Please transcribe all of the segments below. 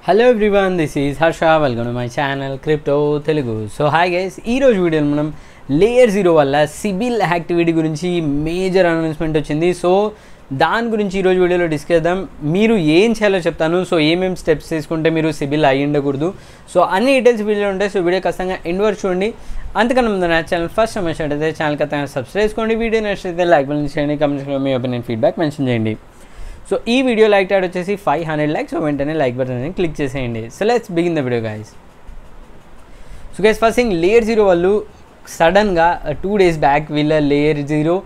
Hello everyone, this is Harsha. Welcome to my channel crypto Telugu. So hi guys, ఈరోజు వీడియోలో మనం layer 0 వల్ల CIBIL activity గురించి మేజర్ అనౌన్స్మెంట్ వచ్చింది. సో దాని గురించి ఈరోజు వీడియోలో డిస్కస్ చేద్దాం. మీరు ఏం చేయాలో చెప్తాను. సో ఏమేమి స్టెప్స్ తీసుకుంటే మీరు సిబిల్ అయ్యి ఉండకూడదు, సో అన్ని డీటెయిల్స్ వీడియోలో ఉంటాయి. సో వీడియో ఖచ్చితంగా ఎండ్ వరకు చూడండి. అంతకన్నా ముందు నా ఛానల్ ఫస్ట్ టైం వచ్చినట్టయితే ఛానల్ ఖచ్చితంగా సబ్స్క్రైబ్ చేసుకోండి. వీడియో నచ్చితే లైక్ బటన్ చేయండి, కమెంట్స్లో మీ ఒపీనియన్ ఫీడ్బ్యాక్ మెన్షన్ చేయండి. సో ఈ వీడియో లైక్ టాట్ వచ్చేసి 500 లైక్స్. సో వెంటనే లైక్ బటన్ అని క్లిక్ చేసేయండి. So let's begin the video guys. So guys, first thing, layer 0 వాళ్ళు సడన్గా 2 days బ్యాక్ వీళ్ళ లేయర్ 0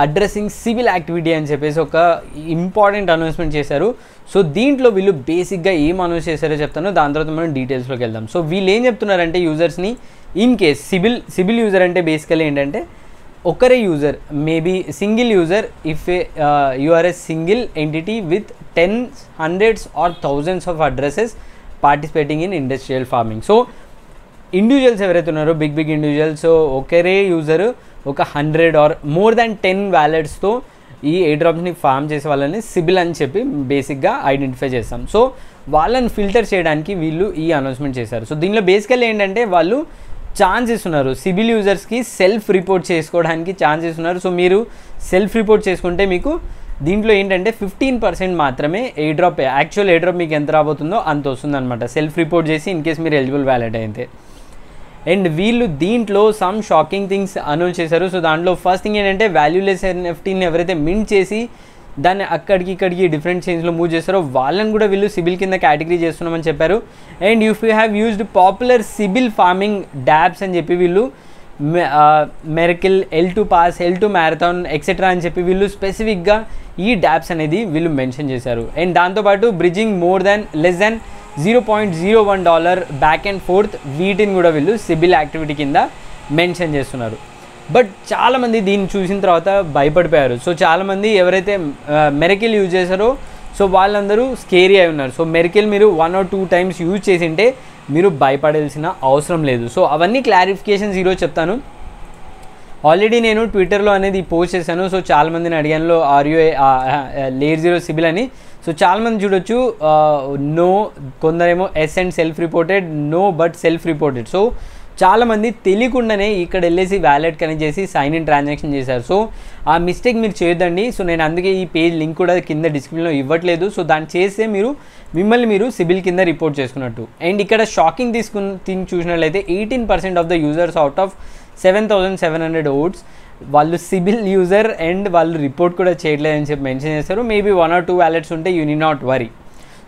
అడ్రస్సింగ్ సివిల్ యాక్టివిటీ అని చెప్పేసి ఒక ఇంపార్టెంట్ అనౌన్స్మెంట్ చేశారు. సో దీంట్లో వీళ్ళు బేసిక్గా ఏం అనౌన్స్ చేశారో చెప్తాను, దాని తర్వాత మనం డీటెయిల్స్లోకి వెళ్దాం. సో వీళ్ళు ఏం చెప్తున్నారంటే, యూజర్స్ని ఇన్ కేస్ సిబిల్ యూజర్ అంటే బేసికలీ ఏంటంటే ఒకరే user, maybe single user, if you are a single entity with 10, 100s or 1000s of addresses participating in industrial farming. So individuals ఎవరైతే ఉన్నారో, బిగ్ ఇండివిజువల్స్, సో ఒకరే యూజర్ ఒక 100 or more than 10 వ్యాలెట్స్తో ఈ ఎయిర్డ్రాప్స్ని form చేసే వాళ్ళని సిబిల్ అని చెప్పి బేసిక్గా ఐడెంటిఫై చేస్తాం. సో వాళ్ళని ఫిల్టర్ చేయడానికి వీళ్ళు ఈ అనౌన్స్మెంట్ చేశారు. సో దీనిలో బేసికల్లీ ఏంటంటే వాళ్ళు ఛాన్స్ ఇస్తున్నారు, సిబిల్ యూజర్స్కి సెల్ఫ్ రిపోర్ట్ చేసుకోవడానికి ఛాన్స్ ఇస్తున్నారు. సో మీరు సెల్ఫ్ రిపోర్ట్ చేసుకుంటే మీకు దీంట్లో ఏంటంటే 15% మాత్రమే యాక్చువల్ ఎయిర్డ్రాప్ మీకు ఎంత రాబోతుందో అంత వస్తుందన్నమాట, సెల్ఫ్ రిపోర్ట్ చేసి ఇన్ కేస్ మీరు ఎలిజిబుల్ వ్యాలెట్ అయితే. అండ్ వీళ్ళు దీంట్లో సమ్ షాకింగ్ థింగ్స్ అనౌన్స్ చేశారు. సో దాంట్లో ఫస్ట్ థింగ్ ఏంటంటే, వాల్యూలెస్ ఎన్ఎఫ్టీని ఎవరైతే మింట్ చేసి దాన్ని ఇక్కడికి డిఫరెంట్ చేంజ్లో మూవ్ చేస్తారో వాళ్ళని కూడా వీళ్ళు సిబిల్ కింద కేటగిరీ చేస్తున్నామని చెప్పారు. And if you have used popular sybil farming డాబ్స్ అని చెప్పి వీళ్ళు miracle, L2 pass, L2 marathon etcetera అని చెప్పి వీళ్ళు స్పెసిఫిక్గా ఈ డాబ్స్ అనేది వీళ్ళు మెన్షన్ చేశారు. అండ్ దాంతోపాటు bridging less than $0.01 back and fourth, వీటిని కూడా వీళ్ళు సిబిల్ యాక్టివిటీ కింద మెన్షన్ చేస్తున్నారు. బట్ చాలామంది దీన్ని చూసిన తర్వాత భయపడిపోయారు. సో చాలామంది ఎవరైతే మెరకిల్ యూజ్ చేశారో సో వాళ్ళందరూ స్కేరీ అయి ఉన్నారు. సో మెరకిల్ మీరు 1 or 2 times యూజ్ చేసింటే మీరు భయపడాల్సిన అవసరం లేదు. సో అవన్నీ క్లారిఫికేషన్స్ ఈరోజు చెప్తాను. ఆల్రెడీ నేను ట్విట్టర్లో అనేది పోస్ట్ చేశాను. సో చాలామందిని అడిగాను, లేయర్ 0 సిబిల్ అని. సో చాలామంది చూడొచ్చు, నో, కొందరేమో yes and self reported, no but self reported. So చాలామంది తెలియకుండానే ఇక్కడ వెళ్ళేసి వ్యాలెట్ కనెక్ట్ చేసి సైన్ ఇన్ ట్రాన్సాక్షన్ చేశారు. సో ఆ మిస్టేక్ మీరు చేయొద్దండి. సో నేను అందుకే ఈ పేజ్ లింక్ కూడా కింద డిస్క్రిప్షన్లో ఇవ్వట్లేదు. సో దాన్ని చేస్తే మిమ్మల్ని మీరు సిబిల్ కింద రిపోర్ట్ చేసుకున్నట్టు. అండ్ ఇక్కడ షాకింగ్ థింగ్ చూసినట్లయితే 18% of the users out of 7,700 votes వాళ్ళు సిబిల్ యూజర్ అండ్ వాళ్ళు రిపోర్ట్ కూడా చేయట్లేదని చెప్పి మెన్షన్ చేస్తారు. మేబీ 1 or 2 వ్యాలెట్స్ ఉంటే you need not worry.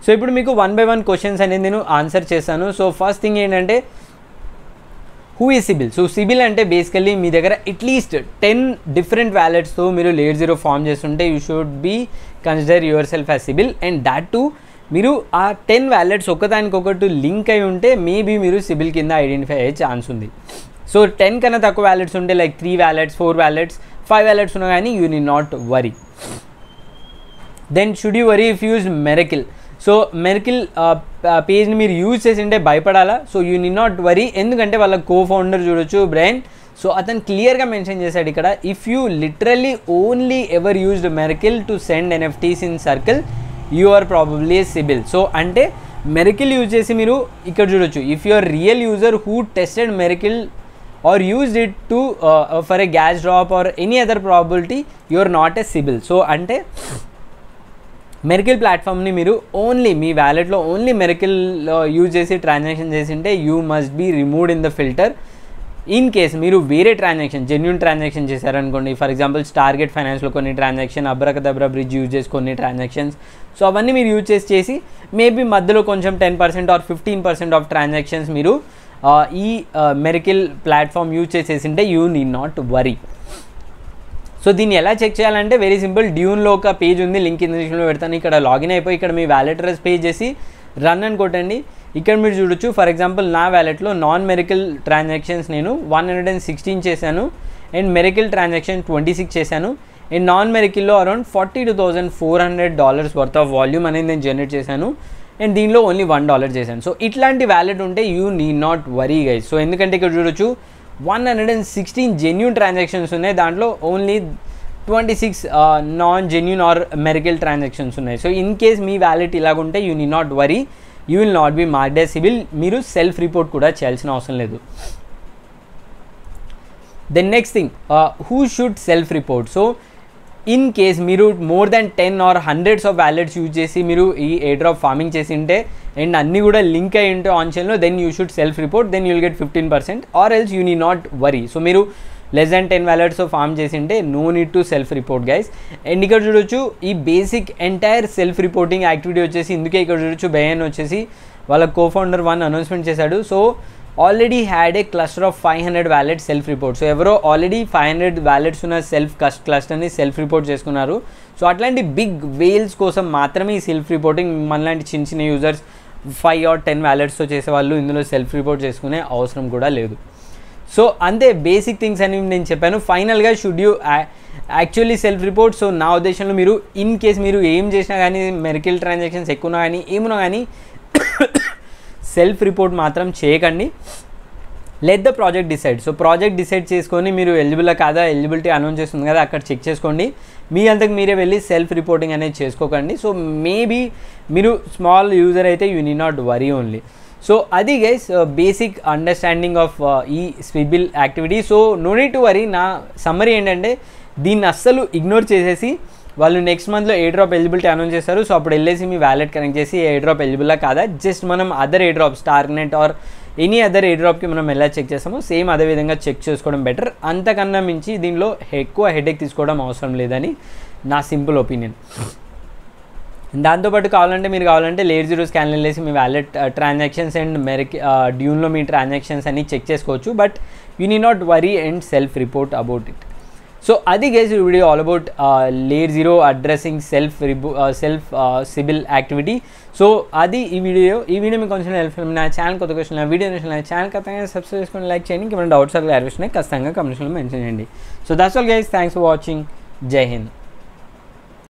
So ఇప్పుడు మీకు 1 by 1 క్వశ్చన్స్ అనేది నేను ఆన్సర్ చేస్తాను. సో ఫస్ట్ థింగ్ ఏంటంటే, who is sybil? So sybil అంటే బేసికల్లీ మీ దగ్గర అట్లీస్ట్ 10 డిఫరెంట్ వ్యాలెట్స్తో మీరు లేయర్ 0 ఫామ్ చేస్తుంటే you should be consider yourself as sybil. And that too మీరు ఆ 10 వ్యాలెట్స్ ఒకదానికొకటి లింక్ అయి ఉంటే మేబీ మీరు సిబిల్ కింద ఐడెంటిఫై అయ్యే ఛాన్స్ ఉంది. సో 10 కన్నా తక్కువ వ్యాలెట్స్ ఉంటే, లైక్ 3 వ్యాలెట్స్, 4 వ్యాలెట్స్, 5 వ్యాలెట్స్ ఉన్నా కానీ you need not worry. Then should you worry if use miracle? So miracle పేజ్ని మీరు యూజ్ చేసింటే భయపడాలా? So you need not worry, ఎందుకంటే వాళ్ళ ఫౌండర్ చూడొచ్చు, బ్రైన్. సో అతను క్లియర్గా మెన్షన్ చేశాడు ఇక్కడ, if you literally only ever used Merkly to send NFTs in circle you are probably sybil. So అంటే మెరకిల్ యూజ్ చేసి మీరు ఇక్కడ చూడొచ్చు, if you are real user who tested Merkly or used it to for a gas drop or any other probability, you are not a sybil. So అంటే Merkly ప్లాట్ఫామ్ని మీరు only మీ వ్యాలెట్లో ఓన్లీ మెరకిల్ యూజ్ చేసి transaction చేసింటే you must be removed in the filter. In case మీరు వేరే genuine transaction చేశారనుకోండి, ఫర్ ఎగ్జాంపుల్ టార్గెట్ ఫైనాన్స్లో కొన్ని ట్రాన్సాక్షన్, అబ్రకదబ్రా బ్రిడ్జ్ యూజ్ చేసి కొన్ని ట్రాన్సాక్షన్స్, సో అవన్నీ మీరు యూజ్ చేసి మేబీ మధ్యలో కొంచెం 10% or 15% ఆఫ్ ట్రాన్సాక్షన్స్ మీరు ఈ మెరకిల్ ప్లాట్ఫామ్ యూజ్ చేసేసింటే you need not worry. So దీన్ని ఎలా చెక్ చేయాలంటే వెరీ సింపుల్. డ్యూన్లో ఒక పేజ్ ఉంది, లింక్ కింద డిస్క్రిప్షన్లో పెడతాను. ఇక్కడ లాగిన్ అయిపోయి ఇక్కడ మీ వ్యాలెట్ అడ్రస్ పే చేసి రన్ అని కొట్టండి. ఇక్కడ మీరు చూడొచ్చు, ఫర్ ఎగ్జాంపుల్ నా వ్యాలెట్లో నాన్ మెరకిల్ ట్రాన్సాక్షన్స్ నేను 116 చేశాను, అండ్ మెరకిల్ ట్రాన్సాక్షన్ 26 చేశాను. అండ్ నాన్ మెరకిల్లో అరౌండ్ $42,400 వర్త్ ఆఫ్ వాల్యూమ్ అనేది నేను జనరేట్ చేశాను. అండ్ దీనిలో ఓన్లీ $1 చేశాను. సో ఇట్లాంటి వ్యాలెట్ ఉంటే you need not worry guys. So ఎందుకంటే ఇక్కడ చూడొచ్చు 116 జెన్యూన్ ట్రాన్సాక్షన్స్ ఉన్నాయి, దాంట్లో only 26 non genuine or miracle transactions ఉన్నాయి. సో ఇన్ కేస్ మీ వ్యాలెట్ ఇలాగుంటే you need not worry. You will not be marked as sybil. మీరు సెల్ఫ్ రిపోర్ట్ కూడా చేయాల్సిన అవసరం లేదు. Then next thing, who should self report. So in case మీరు more than 10 or 100s of wallets use చేసి మీరు ఈ ఎయిర్ డ్రాప్ ఫార్మింగ్ చేసి ఉంటే అండ్ అన్నీ కూడా లింక్ అయ్యి ఉంటే ఆన్ చైన్లో, then you should self report, then you will get 15% or else you need not worry. So మీరు లెస్ దాన్ 10 వ్యాలెట్స్ ఫార్మ్ చేసి ఉంటే no need to self report guys. And ఇక్కడ చూడొచ్చు ఈ basic entire self reporting activity వచ్చేసి ఇందుకే ఇక్కడ చూడొచ్చు బెయన్ వచ్చేసి వాళ్ళ కోఫౌండర్ 1 అనౌన్స్మెంట్ చేశాడు. So already had a cluster of 500 wallets self report. So ఎవరో ఆల్రెడీ 500 వ్యాలెట్స్ ఉన్న క్లస్టర్ని సెల్ఫ్ రిపోర్ట్ చేసుకున్నారు. సో అట్లాంటి బిగ్ వేల్స్ కోసం మాత్రమే ఈ సెల్ఫ్ రిపోర్టింగ్. మనలాంటి చిన్న చిన్న యూజర్స్ 5 or 10 వ్యాలెట్స్తో చేసేవాళ్ళు ఇందులో సెల్ఫ్ రిపోర్ట్ చేసుకునే అవసరం కూడా లేదు. సో అంతే బేసిక్ థింగ్స్ అని నేను చెప్పాను. ఫైనల్గా should you actually self report. So నా ఉద్దేశంలో మీరు ఇన్ కేస్ మీరు ఏం చేసినా కానీ మెరికల్ ట్రాన్సాక్షన్స్ ఎక్కువనా కానీ ఏమున్నా కానీ సెల్ఫ్ రిపోర్ట్ మాత్రం చేయకండి. Let the project decide. So project decide చేసుకొని మీరు ఎలిజిబుల్లా కాదా, ఎలిజిబిలిటీ అనౌన్స్ చేస్తుంది కదా అక్కడ చెక్ చేసుకోండి. మీ అంతకు మీరే వెళ్ళి సెల్ఫ్ రిపోర్టింగ్ అనేది చేసుకోకండి. సో మేబీ మీరు స్మాల్ యూజర్ అయితే you need not worry only. So అది గైస్ బేసిక్ అండర్స్టాండింగ్ ఆఫ్ ఈ sybil activity. So no need to worry. నా సమ్మరీ ఏంటంటే దీన్ని అస్సలు ఇగ్నోర్ చేసేసి వాళ్ళు నెక్స్ట్ మంత్లో ఎయిర్ డ్రాప్ ఎలిజిబిలిటీ అనౌన్స్ చేస్తారు. సో అప్పుడు వెళ్ళేసి మీ వ్యాలెట్ కనెక్ట్ చేసి ఎయిర్ డ్రాప్ ఎలిజిబుల్లా కాదా, జస్ట్ మనం other air drop Starknet or any other air డ్రాప్కి మనం ఎలా చెక్ చేస్తామో సేమ్ అదే విధంగా చెక్ చేసుకోవడం బెటర్. అంతకన్నా మించి దీనిలో ఎక్కువ హెడేక్ తీసుకోవడం అవసరం లేదని నా సింపుల్ ఒపీనియన్. దాంతోపాటు కావాలంటే లేయర్ 0 స్కాన్ వెళ్ళేసి మీ వ్యాలెట్ ట్రాన్సాక్షన్స్ అండ్ డ్యూన్లో మీ ట్రాన్సాక్షన్స్ అన్ని చెక్ చేసుకోవచ్చు. But you need not worry and self report about it. So అది guys video all about layer 0 addressing self sybil activity. So అది ఈ వీడియో మీకు కొంచెం హెల్ప్ నా ఛానల్ కొత్త క్వశ్చన్ నా వీడియో నా ఛానల్ ఖచ్చితంగా సబ్స్క్రైబ్ చేసుకొని లైక్ చేయండి. ఇంకేమైనా డౌట్స్ క్లారిఫికేషన్ ఖచ్చితంగా కమెంట్స్లో మెన్షన్ చేయండి. So that's all guys, thanks for watching. జై హింద్.